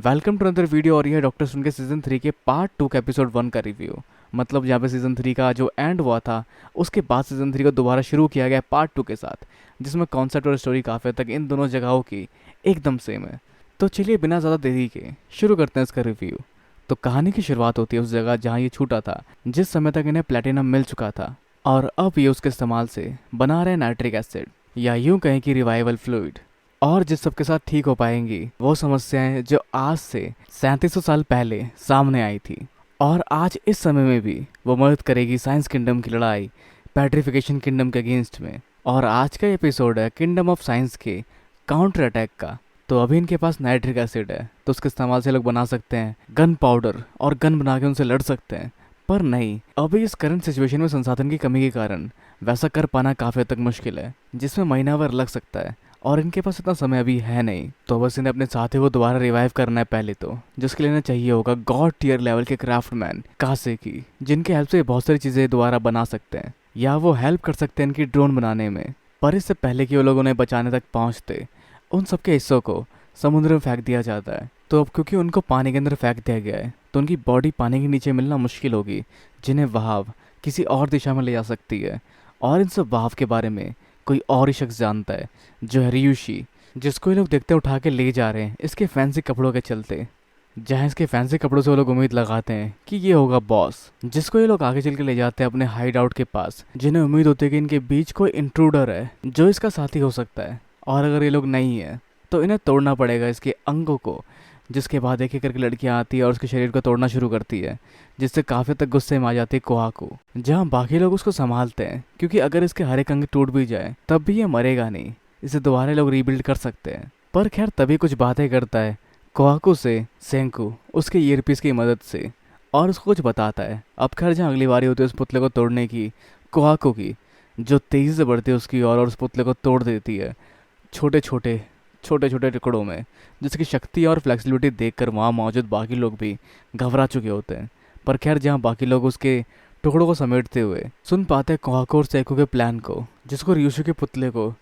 Welcome to another video. और ये doctor सुन के सीज़न 3 के पार्ट 2 का एपिसोड 1 का रिव्यू। मतलब यहाँ पे सीज़न 3 का जो एंड हुआ था उसके बाद सीज़न 3 को दोबारा शुरू किया गया पार्ट 2 के साथ, जिसमें कॉन्सेप्ट और स्टोरी काफ़ी हद तक इन दोनों जगहों की एकदम सेम है। तो चलिए बिना ज़्यादा देरी के शुरू करते हैं इसका रिव्यू। तो कहानी की शुरुआत होती है उस जगह जहाँ ये छूटा था, जिस समय तक इन्हें प्लेटिनम मिल चुका था और अब ये उसके इस्तेमाल से बना रहे नाइट्रिक एसिड, या यूँ कहें कि रिवाइवल फ्लूइड। और जिस सबके साथ ठीक हो पाएंगी वो समस्याएं जो आज से 3700 साल पहले सामने आई थी, और आज इस समय में भी वो मदद करेगी साइंस किंगडम की लड़ाई पेट्रिफिकेशन किंगडम के अगेंस्ट में। और आज का एपिसोड है किंगडम ऑफ साइंस के काउंटर अटैक का। तो अभी इनके पास नाइट्रिक एसिड है तो उसके इस्तेमाल से लोग बना सकते हैं गन पाउडर और गन बना के उनसे लड़ सकते हैं। पर नहीं, अभी इस करंट सिचुएशन में संसाधन की कमी के कारण वैसा कर पाना काफ़ी हद तक मुश्किल है, जिसमें महीना भर लग सकता है और इनके पास इतना समय अभी है नहीं। तो बस इन्हें अपने साथी को दोबारा रिवाइव करना है पहले तो, जिसके लिए इन्हें चाहिए होगा गॉड टियर लेवल के क्राफ्टमैन कासे की, जिनके हेल्प से बहुत सारी चीज़ें दोबारा बना सकते हैं या वो हेल्प कर सकते हैं इनकी ड्रोन बनाने में। पर इससे पहले कि वो लोग उन्हें बचाने तक पहुँचते, उन सबके हिस्सों को समुद्र में फेंक दिया जाता है। तो अब क्योंकि उनको पानी के अंदर फेंक दिया गया है तो उनकी बॉडी पानी के नीचे मिलना मुश्किल होगी, जिन्हें वहाव किसी और दिशा में ले जा सकती है। और इन सब वहाव के बारे में कोई और ही शख्स जानता है, जो है रियूशी, जिसको ये लोग देखते उठा के ले जा रहे हैं इसके फैंसी कपड़ों के चलते। जहाँ इसके फैंसी कपड़ों से वो लोग उम्मीद लगाते हैं कि ये होगा बॉस, जिसको ये लोग आगे चल के ले जाते हैं अपने हाइड आउट के पास, जिन्हें उम्मीद होती है कि इनके बीच कोई इंट्रूडर है जो इसका साथी हो सकता है। और अगर ये लोग नहीं है तो इन्हें तोड़ना पड़ेगा इसके अंगों को। जिसके बाद एक एक करके लड़कियां आती है और उसके शरीर को तोड़ना शुरू करती है, जिससे काफ़ी तक गुस्से में आ जाती है कोहाको। जहाँ बाकी लोग उसको संभालते हैं क्योंकि अगर इसके हर एक अंग टूट भी जाए तब भी ये मरेगा नहीं, इसे दोबारा लोग रीबिल्ड कर सकते हैं। पर खैर तभी कुछ बातें करता है कोहाको से सेंकू उसके ईयरपीस की मदद से, और उसको कुछ बताता है। अब खैर जहाँ अगली बारी होती है उस पुतले को तोड़ने की कोहाको की, जो तेज़ी से बढ़ती है उसकी और उस पुतले को तोड़ देती है छोटे छोटे छोटे छोटे टुकड़ों में, जिसकी शक्ति और फ्लेक्सिबिलिटी देखकर वहाँ मौजूद बाकी लोग भी घबरा चुके होते हैं। पर खैर जहाँ बाकी लोग उसके टुकड़ों को समेटते हुए सुन पाते हैं कोहाको और सेकू के प्लान को, जिसको रियुशु के पुतले को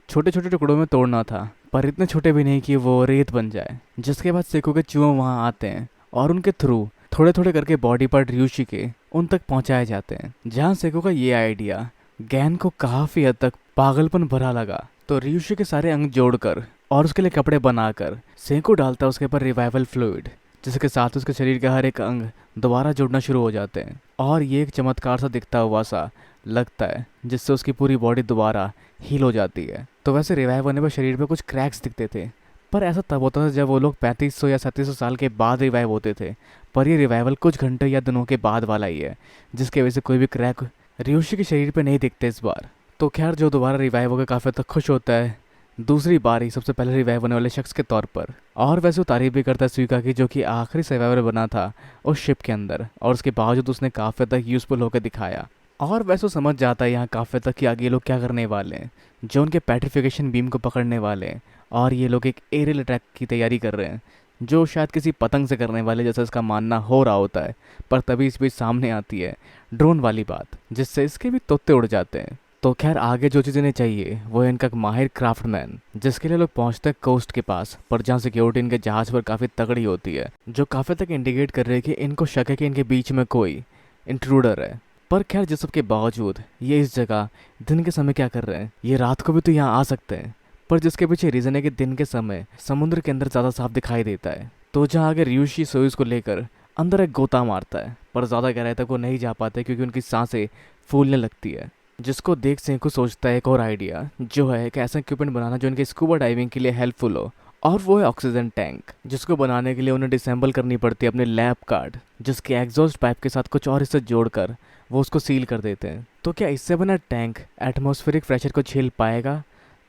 छोटे छोटे टुकड़ों में तोड़ना था, पर इतने छोटे भी नहीं कि वो रेत बन जाए। जिसके बाद सेकू के चूहों वहाँ आते हैं और उनके थ्रू थोड़े थोड़े करके बॉडी पार्ट रियुशि के उन तक पहुँचाए जाते हैं। जहाँ सेकू का ये आइडिया गैन को काफ़ी हद तक पागलपन भरा लगा, तो रियुशि के सारे अंग जोड़कर और उसके लिए कपड़े बनाकर सेंको डालता है उसके ऊपर रिवाइवल फ्लूइड, जिसके साथ उसके शरीर के हर एक अंग दोबारा जुड़ना शुरू हो जाते हैं। और ये एक चमत्कार सा दिखता हुआ सा लगता है, जिससे उसकी पूरी बॉडी दोबारा हील हो जाती है। तो वैसे रिवाइव होने पर शरीर पे कुछ क्रैक्स दिखते थे, पर ऐसा तब होता था जब वो लोग 3500 या 3700 साल के बाद रिवाइव होते थे। पर ये रिवाइवल कुछ घंटे या दिनों के बाद वाला ही है, जिसकी वजह से कोई भी क्रैक रियोशी के शरीर पे नहीं दिखते इस बार। तो खैर जो दोबारा रिवाइव होकर काफ़ी तक खुश होता है दूसरी बारी सबसे पहले रिवाइव होने वाले शख्स के तौर पर। और वैसे वो तारीफ भी करता है सुइका की, जो कि आखिरी सर्वाइवर बना था उस शिप के अंदर, और उसके बावजूद उसने काफ़ी तक यूज़फुल होकर दिखाया। और वैसे वो समझ जाता है यहाँ काफ़ी तक कि आगे ये लोग क्या करने वाले हैं, जो उनके पेट्रिफिकेशन बीम को पकड़ने वाले हैं। और ये लोग एक एरियल अटैक की तैयारी कर रहे हैं, जो शायद किसी पतंग से करने वाले जैसा इसका मानना हो रहा होता है। पर तभी इस बीच सामने आती है ड्रोन वाली बात, जिससे इसके भी तोते उड़ जाते हैं। तो खैर आगे जो चीज़ इन्हें चाहिए वो है इनका माहिर क्राफ्टमैन, जिसके लिए लोग पहुंचते हैं कोस्ट के पास, पर जहाँ सिक्योरिटी इनके जहाज़ पर काफ़ी तगड़ी होती है, जो काफ़ी तक इंडिकेट कर रही है कि इनको शक है कि इनके बीच में कोई इंट्रूडर है। पर खैर जिस सब के बावजूद ये इस जगह दिन के समय क्या कर रहे हैं, ये रात को भी तो यहाँ आ सकते हैं। पर जिसके पीछे रीज़न है कि दिन के समय समुद्र के अंदर ज़्यादा साफ दिखाई देता है। तो जहाँ आगे रियुशी सोयुस को लेकर अंदर एक गोता मारता है, पर ज़्यादा गहराई तक वो नहीं जा पाते क्योंकि उनकी सांसें फूलने लगती है। जिसको देख सेंकू सोचता है एक और आइडिया, जो है एक ऐसा इक्विपमेंट बनाना जो इनके स्कूबा डाइविंग के लिए हेल्पफुल हो, और वो है ऑक्सीजन टैंक, जिसको बनाने के लिए उन्हें डिसेंबल करनी पड़ती है अपने लैब कार्ड, जिसके एग्जॉस्ट पाइप के साथ कुछ और हिस्से जोड़कर वो उसको सील कर देते हैं। तो क्या इससे बना टैंक एटमॉस्फेरिक प्रेशर को झेल पाएगा?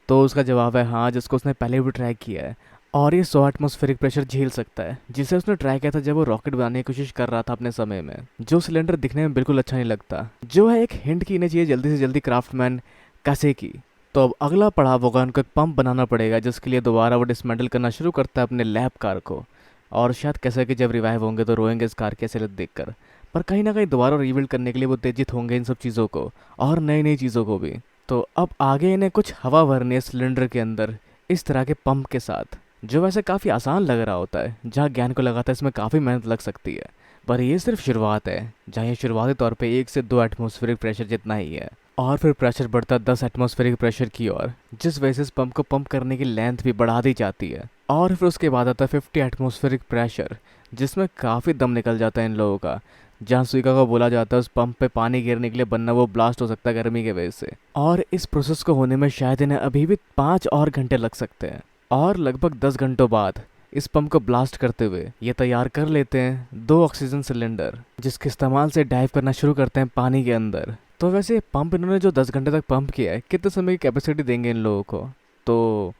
तो उसका जवाब है हाँ, जिसको उसने पहले भी ट्राई किया है, और ये 100 एटमॉस्फेरिक प्रेशर झेल सकता है, जिसे उसने ट्राई किया था जब वो रॉकेट बनाने की कोशिश कर रहा था अपने समय में, जो सिलेंडर दिखने में बिल्कुल अच्छा नहीं लगता। जो है एक हिंट की इन्हें चाहिए जल्दी से जल्दी क्राफ्टमैन कैसे की। तो अब अगला पड़ाव होगा उनको एक पंप बनाना पड़ेगा, जिसके लिए दोबारा वो डिसमेंटल करना शुरू करता है अपने लैब कार को। और शायद कैसे कि जब रिवाइव होंगे तो रोएंगे इस कार की असलियत देखकर, पर कहीं ना कहीं दोबारा रिबिल्ड करने के लिए वो उत्तेजित होंगे इन सब चीज़ों को और नई नई चीज़ों को भी। तो अब आगे इन्हें कुछ हवा भरनी है सिलेंडर के अंदर इस तरह के पंप के साथ, जो वैसे काफ़ी आसान लग रहा होता है, जहाँ ज्ञान को लगाता है इसमें काफ़ी मेहनत लग सकती है। पर ये सिर्फ शुरुआत है, जहाँ ये शुरुआती तौर पे 1 से 2 एटमॉस्फेरिक प्रेशर जितना ही है, और फिर प्रेशर बढ़ता 10 एटमॉस्फेरिक प्रेशर की ओर, जिस वजह से इस पंप को पंप करने की लेंथ भी बढ़ा दी जाती है। और फिर उसके बाद आता है 50 एटमॉस्फेरिक प्रेशर, जिसमें काफ़ी दम निकल जाता है इन लोगों का, जहाँ सुइका को बोला जाता है उस पंप पे पानी गिरने के लिए बनना वो ब्लास्ट हो सकता है गर्मी की वजह से। और इस प्रोसेस को होने में शायद इन्हें अभी भी 5 और घंटे लग सकते हैं। और लगभग 10 घंटों बाद इस पंप को ब्लास्ट करते हुए ये तैयार कर लेते हैं 2 ऑक्सीजन सिलेंडर, जिसके इस्तेमाल से डाइव करना शुरू करते हैं पानी के अंदर। तो वैसे पंप इन्होंने जो 10 घंटे तक पंप किया है, कितने समय की कैपेसिटी देंगे इन लोगों को? तो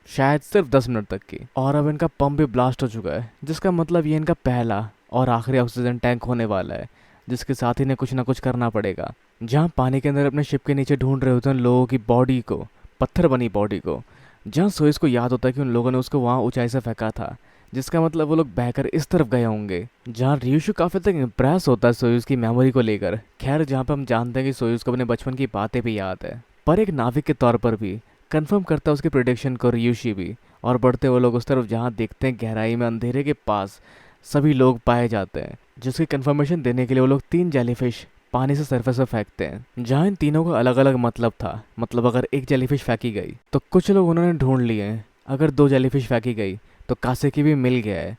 शायद सिर्फ 10 मिनट तक की। और अब इनका पंप भी ब्लास्ट हो चुका है, जिसका मतलब ये इनका पहला और आखिरी ऑक्सीजन टैंक होने वाला है, जिसके साथ इन्हें कुछ ना कुछ करना पड़ेगा। जहाँ पानी के अंदर अपने शिप के नीचे ढूंढ रहे होते हैं लोगों की बॉडी को, पत्थर बनी बॉडी को, जहाँ सोइस को याद होता है कि उन लोगों ने उसको वहाँ ऊंचाई से फेंका था, जिसका मतलब वो लोग बहकर इस तरफ गए होंगे। जहाँ रियुशु काफी तक इम्प्रेस होता है सोयूज की मेमोरी को लेकर। खैर, जहाँ पे हम जानते हैं कि सोयूज को अपने बचपन की बातें भी याद है, पर एक नाविक के तौर पर भी कंफर्म करता है उसकी प्रिडिक्शन को रियुशी भी। और बढ़ते वो लोग उस तरफ जहाँ देखते हैं गहराई में अंधेरे के पास सभी लोग पाए जाते हैं, जिसकी कंफर्मेशन देने के लिए वो लोग 3 जेलीफिश पानी से सरफेस पर फेंकते हैं। जहाँ इन तीनों का अलग अलग मतलब था, मतलब अगर एक जेलीफिश फेंकी गई तो कुछ लोग उन्होंने ढूंढ लिए हैं, अगर 2 जेलीफिश फेंकी गई तो कासेकी भी मिल गया है,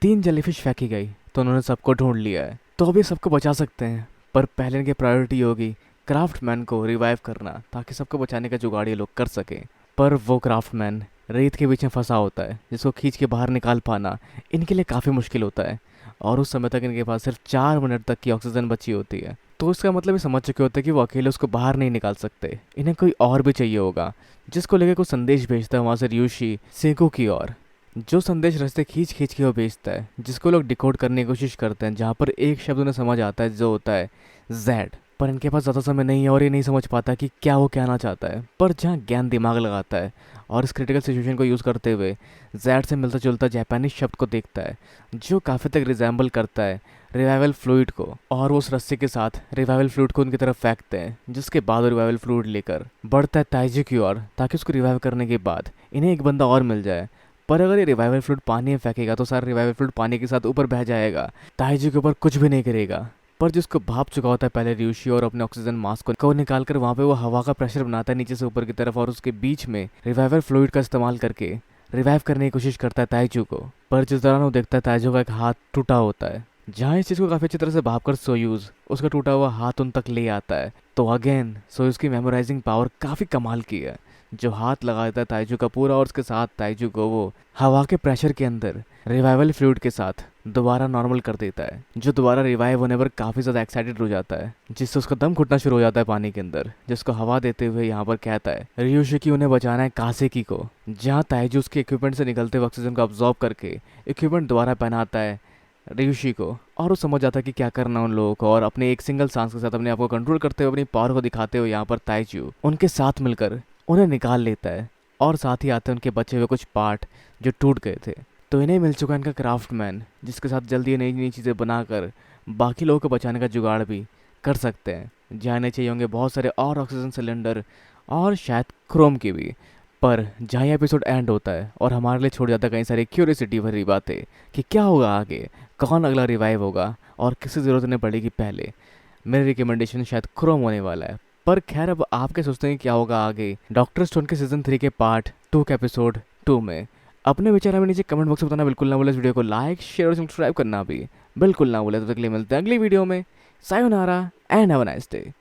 3 जेलीफिश फेंकी गई तो उन्होंने सबको ढूंढ लिया है। तो अभी सबको बचा सकते हैं, पर पहले इनकी प्रायोरिटी होगी क्राफ्टमैन को रिवाइव करना, ताकि सबको बचाने का जुगाड़ ये लोग कर सकें। पर वो क्राफ्टमैन रेत के बीच में फंसा होता है, जिसको खींच के बाहर निकाल पाना इनके लिए काफ़ी मुश्किल होता है। और उस समय तक इनके पास सिर्फ 4 मिनट तक की ऑक्सीजन बची होती है। तो इसका मतलब ये समझ चुके होते हैं कि वो अकेले उसको बाहर नहीं निकाल सकते, इन्हें कोई और भी चाहिए होगा, जिसको लेकर कुछ संदेश भेजता है वहाँ से रियुशी सेको की ओर। जो संदेश रास्ते खींच खींच के वो भेजता है, जिसको लोग डिकोड करने की कोशिश करते हैं, जहाँ पर एक शब्द उन्हें समझ आता है जो होता है जेड। पर इनके पास ज़्यादा समय नहीं है और ये नहीं समझ पाता कि क्या वो कहना चाहता है। पर जहाँ ज्ञान दिमाग लगाता है और इस क्रिटिकल सिचुएशन को यूज़ करते हुए जेड से मिलता जुलता जापानीज शब्द को देखता है, जो काफ़ी तक रिजेंबल करता है रिवाइवल फ्लूइड को, और वो उस रस्सी के साथ रिवाइवल फ्लूइड को उनकी तरफ फेंकते हैं, जिसके बाद वो रिवाइवल फ्लूइड लेकर बढ़ता है ताइजू की ओर, ताकि उसको रिवाइव करने के बाद इन्हें एक बंदा और मिल जाए। पर अगर ये रिवाइवल फ्लूइड पानी में फेंकेगा तो सारा रिवाइवल फ्लूइड पानी के साथ ऊपर बह जाएगा, ताइजू के ऊपर कुछ भी नहीं करेगा। पर जिसको भाप चुका होता है पहले रियुशी, और अपने ऑक्सीजन मास्क को निकाल कर वहाँ पे वो हवा का प्रेशर बनाता है नीचे से ऊपर की तरफ, और उसके बीच में रिवाइवल फ्लूइड का इस्तेमाल करके रिवाइव करने की कोशिश करता है ताइजू को। पर जिस दौरान वो देखता है ताइजू का एक हाथ टूटा होता है, जहाँ इस चीज़ को काफ़ी अच्छी तरह से भाप कर सोयूज उसका टूटा हुआ हाथ उन तक ले आता है। तो अगेन सोयूज की मेमोराइजिंग पावर काफ़ी कमाल की है, जो हाथ लगा देता है ताइजू का पूरा, और उसके साथ ताइजू को वो हवा के प्रेशर के अंदर रिवाइवल फ्लूइड के साथ दोबारा नॉर्मल कर देता है, जो दोबारा रिवाइव होने पर काफ़ी ज़्यादा एक्साइटेड हो जाता है, जिससे उसका दम घुटना शुरू हो जाता है पानी के अंदर, जिसको हवा देते हुए यहाँ पर कहता है रियुशी की उन्हें बचाना है कासेकी को। जहाँ ताइजू उसके इक्विपमेंट से निकलते हुए ऑक्सीजन को अब्जॉर्ब करके इक्विपमेंट दोबारा पहनाता है रियुशी को, और वो समझ जाता है कि क्या करना उन लोगों को, और अपने एक सिंगल सांस के साथ अपने आप को कंट्रोल करते हुए अपनी पावर को दिखाते हुए यहाँ पर ताइजू उनके साथ मिलकर उन्हें निकाल लेता है, और साथ ही आते हैं उनके बचे हुए कुछ पार्ट जो टूट गए थे। तो इन्हें मिल चुका है इनका क्राफ्टमैन, जिसके साथ जल्दी नई नई चीज़ें बनाकर बाकी लोगों को बचाने का जुगाड़ भी कर सकते हैं। जहाँ इन्हें चाहिए होंगे बहुत सारे और ऑक्सीजन सिलेंडर, और शायद क्रोम की भी। पर जहाँ ये एपिसोड एंड होता है और हमारे लिए छोड़ जाता है कई सारी क्यूरियोसिटी भरी बातें कि क्या होगा आगे, कौन अगला रिवाइव होगा और किसी ज़रूरत नहीं पड़ेगी पहले। मेरी रिकमेंडेशन शायद क्रोम होने वाला है। पर खैर, अब आप क्या सोचते हैं क्या होगा आगे डॉक्टर स्टोन के सीजन 3 के पार्ट 2 के एपिसोड 2 में? अपने विचार हमें नीचे कमेंट बॉक्स में बताना बिल्कुल ना भूलें। इस वीडियो को लाइक शेयर और सब्सक्राइब करना भी बिल्कुल ना भूलें। तब तक के लिए मिलते हैं अगली वीडियो में। Sayonara and have a nice day.